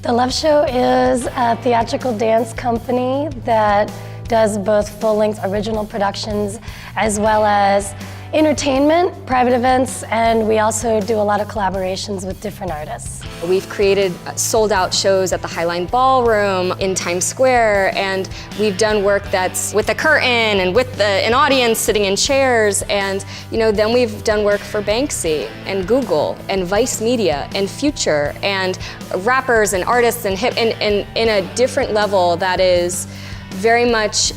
The Love Show is a theatrical dance company that does both full-length original productions as well as entertainment, private events, and we also do a lot of collaborations with different artists. We've created sold-out shows at the Highline Ballroom in Times Square, and we've done work that's with a curtain and with an audience sitting in chairs, and then we've done work for Banksy and Google and Vice Media and Future and rappers and artists and hip and in a different level that is very much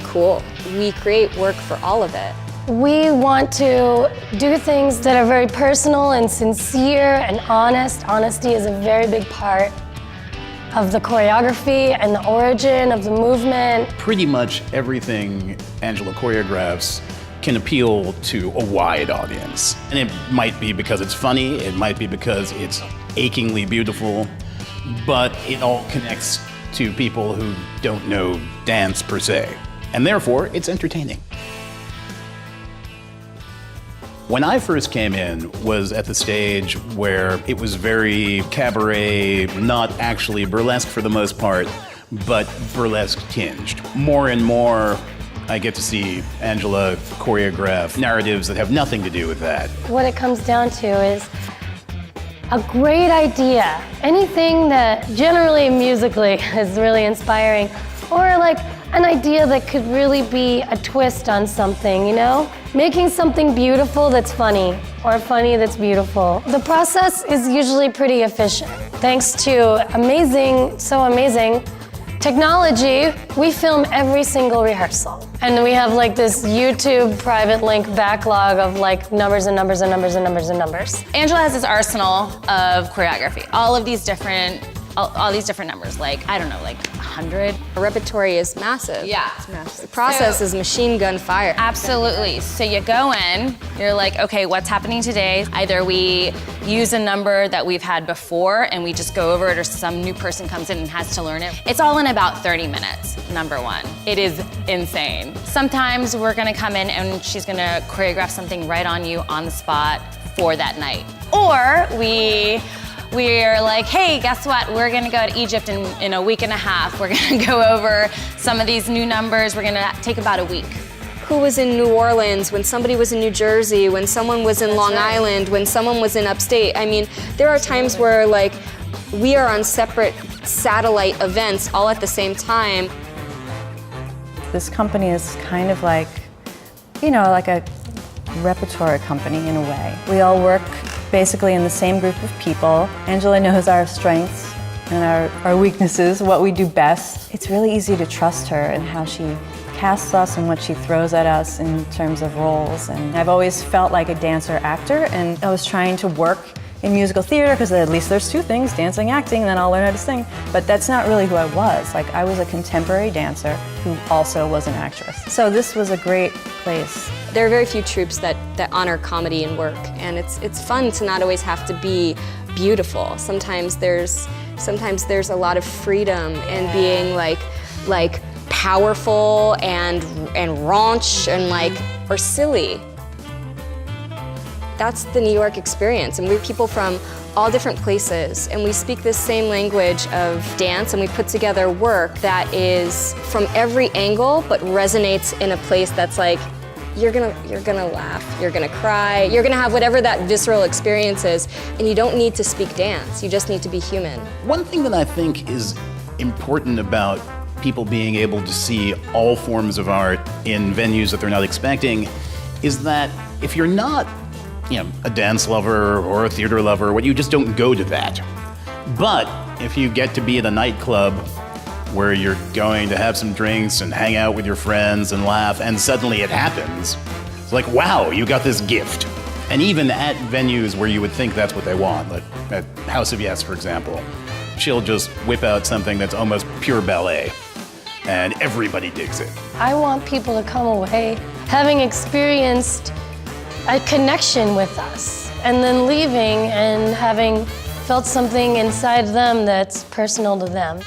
cool. We create work for all of it. We want to do things that are very personal and sincere and honest. Honesty is a very big part of the choreography and the origin of the movement. Pretty much everything Angela choreographs can appeal to a wide audience. And it might be because it's funny, it might be because it's achingly beautiful, but it all connects to people who don't know dance per se. And therefore, it's entertaining. When I first came in was at the stage where it was very cabaret, not actually burlesque for the most part, but burlesque tinged. More and more, I get to see Angela choreograph narratives that have nothing to do with that. What it comes down to is a great idea. Anything that generally musically is really inspiring, or like an idea that could really be a twist on something, Making something beautiful that's funny, or funny that's beautiful. The process is usually pretty efficient. Thanks to amazing technology, we film every single rehearsal. And we have like this YouTube private link backlog of like numbers and numbers and numbers and numbers and numbers. Angela has this arsenal of choreography, all these different numbers, like 100. Our repertory is massive. Yeah. It's massive. The process is machine gun fire. Absolutely. So you go in, you're like, okay, what's happening today? Either we use a number that we've had before and we just go over it, or some new person comes in and has to learn it. It's all in about 30 minutes, number one. It is insane. Sometimes we're gonna come in and she's gonna choreograph something right on you on the spot for that night. Or we're like, hey, guess what? We're gonna go to Egypt in a week and a half. We're gonna go over some of these new numbers. We're gonna take about a week. Who was in New Orleans, when somebody was in New Jersey, when someone was in Long Island, when someone was in upstate. I mean, there are times where we are on separate satellite events all at the same time. This company is kind of like a repertoire company in a way. We all work basically in the same group of people. Angela knows our strengths and our weaknesses, what we do best. It's really easy to trust her and how she casts us and what she throws at us in terms of roles. And I've always felt like a dancer-actor, and I was trying to work in musical theater because at least there's two things, dancing, acting, and then I'll learn how to sing. But that's not really who I was. I was a contemporary dancer who also was an actress. So this was a great place. There are very few troupes that honor comedy and work, and it's fun to not always have to be beautiful. Sometimes there's a lot of freedom in being like powerful and raunch and or silly. That's the New York experience, and we're people from all different places, and we speak this same language of dance, and we put together work that is from every angle but resonates in a place that's like, you're gonna laugh, you're gonna cry, you're gonna have whatever that visceral experience is, and you don't need to speak dance, you just need to be human. One thing that I think is important about people being able to see all forms of art in venues that they're not expecting is that if you're not a dance lover or a theater lover, you just don't go to that. But if you get to be at a nightclub where you're going to have some drinks and hang out with your friends and laugh, and suddenly it happens, it's like, wow, you got this gift. And even at venues where you would think that's what they want, like at House of Yes, for example, she'll just whip out something that's almost pure ballet, and everybody digs it. I want people to come away having experienced a connection with us, and then leaving and having felt something inside them that's personal to them.